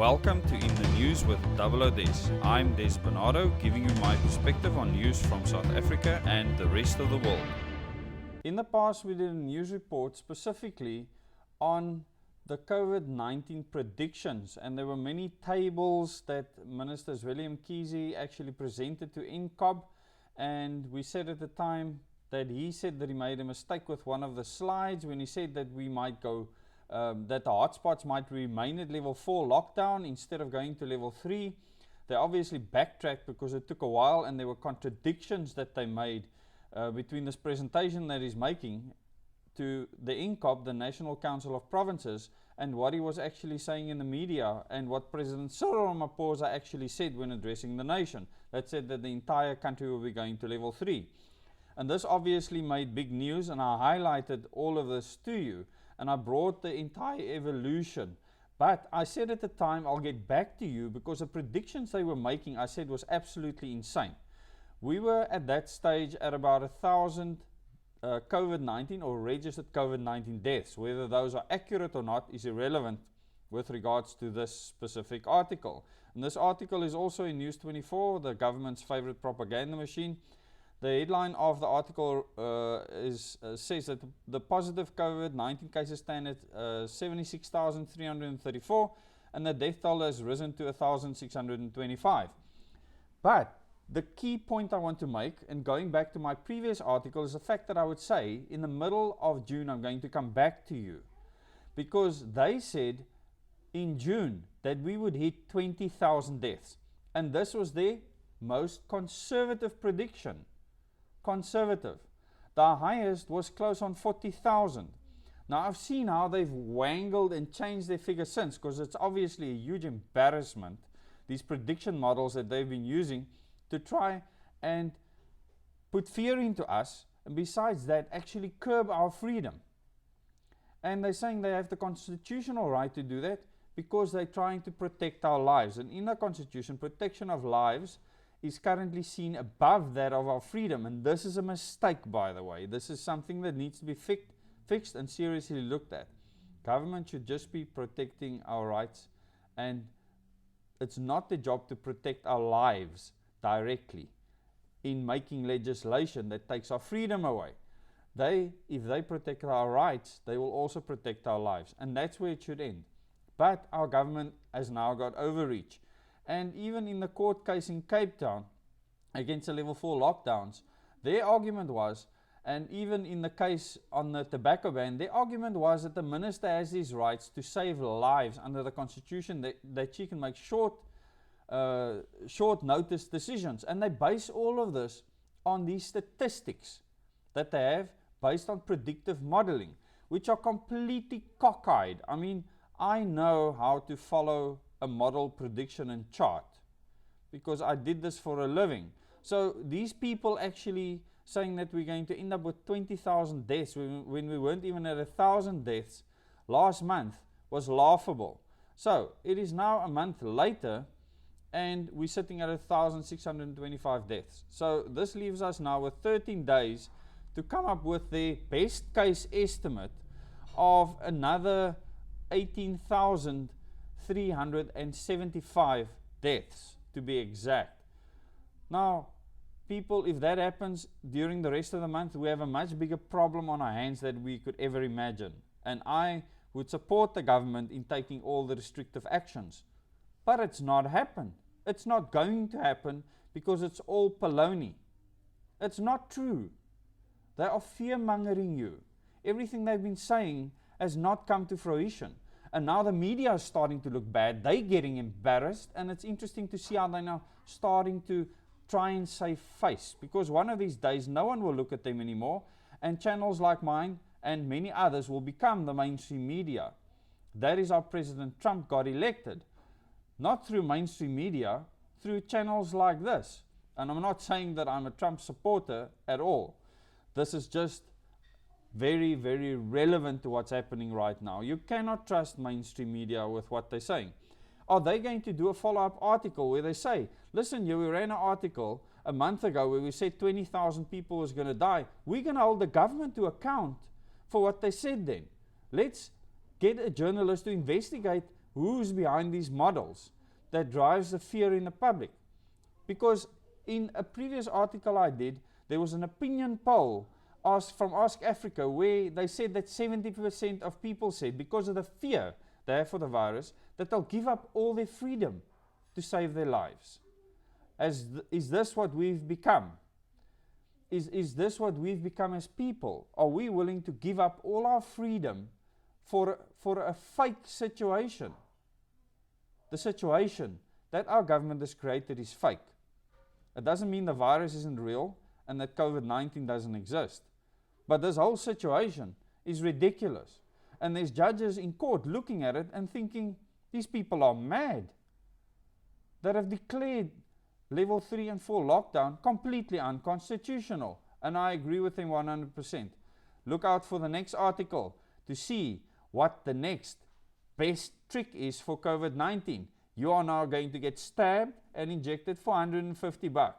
Welcome to In the News with Double O Des. I'm Des Bernardo, giving you my perspective on news from South Africa and the rest of the world. In the past, we did a news report specifically on the COVID-19 predictions, and there were many tables that Minister Willem Kiesie actually presented to NCOB, and we said at the time that he said that he made a mistake with one of the slides when he said that we might go that the hotspots might remain at level 4 lockdown instead of going to level 3. They obviously backtracked because it took a while and there were contradictions that they made between this presentation that he's making to the NCOB, the National Council of Provinces, and what he was actually saying in the media and what President Cyril Ramaphosa actually said when addressing the nation. That said that the entire country will be going to level 3. And this obviously made big news, and I highlighted all of this to you. And I brought the entire evolution. But I said at the time, I'll get back to you because the predictions they were making, I said, was absolutely insane. We were at that stage at about 1,000 COVID-19 or registered COVID-19 deaths. Whether those are accurate or not is irrelevant with regards to this specific article. And this article is also in News 24, the government's favorite propaganda machine. The headline of the article says that the positive COVID-19 cases stand at 76,334 and the death toll has risen to 1,625. But the key point I want to make, and going back to my previous article, is the fact that I would say in the middle of June I'm going to come back to you, because they said in June that we would hit 20,000 deaths, and this was their most conservative prediction. Conservative. The highest was close on 40,000. Now I've seen how they've wangled and changed their figure since, because it's obviously a huge embarrassment, these prediction models that they've been using to try and put fear into us, and besides that actually curb our freedom. And they're saying they have the constitutional right to do that because they're trying to protect our lives, and in the constitution, protection of lives is currently seen above that of our freedom, and this is a mistake, by the way. This is something that needs to be fixed and seriously looked at. Government should just be protecting our rights, and it's not the job to protect our lives directly in making legislation that takes our freedom away. If they protect our rights, they will also protect our lives, and that's where it should end. But our government has now got overreach. And even in the court case in Cape Town against the level 4 lockdowns, their argument was, and even in the case on the tobacco ban, their argument was that the minister has these rights to save lives under the constitution, that she can make short notice decisions. And they base all of this on these statistics that they have based on predictive modeling, which are completely cockeyed. I mean, I know how to follow a model, prediction and chart because I did this for a living. So these people actually saying that we're going to end up with 20,000 deaths when we weren't even at 1,000 deaths last month was laughable. So it is now a month later and we're sitting at 1,625 deaths. So this leaves us now with 13 days to come up with the best case estimate of another 18,375 deaths, to be exact. Now, people, if that happens during the rest of the month, we have a much bigger problem on our hands than we could ever imagine. And I would support the government in taking all the restrictive actions. But it's not happened. It's not going to happen because it's all baloney. It's not true. They are fear-mongering you. Everything they've been saying has not come to fruition. And now the media is starting to look bad. They're getting embarrassed, and it's interesting to see how they're now starting to try and save face, because one of these days no one will look at them anymore, and channels like mine and many others will become the mainstream media. That is how President Trump got elected. Not through mainstream media, through channels like this. And I'm not saying that I'm a Trump supporter at all. This is just very, very relevant to what's happening right now. You cannot trust mainstream media with what they're saying. Are they going to do a follow-up article where they say, listen, we ran an article a month ago where we said 20,000 people was going to die. We're going to hold the government to account for what they said then. Let's get a journalist to investigate who's behind these models that drives the fear in the public. Because in a previous article I did, there was an opinion poll from Ask Africa where they said that 70% of people said, because of the fear they have for the virus, that they'll give up all their freedom to save their lives. Is this what we've become? Is this what we've become as people? Are we willing to give up all our freedom for a fake situation? The situation that our government has created is fake. It doesn't mean the virus isn't real and that COVID-19 doesn't exist. But this whole situation is ridiculous. And there's judges in court looking at it and thinking, these people are mad, that have declared level 3 and 4 lockdown completely unconstitutional. And I agree with them 100%. Look out for the next article to see what the next best trick is for COVID-19. You are now going to get stabbed and injected for $150.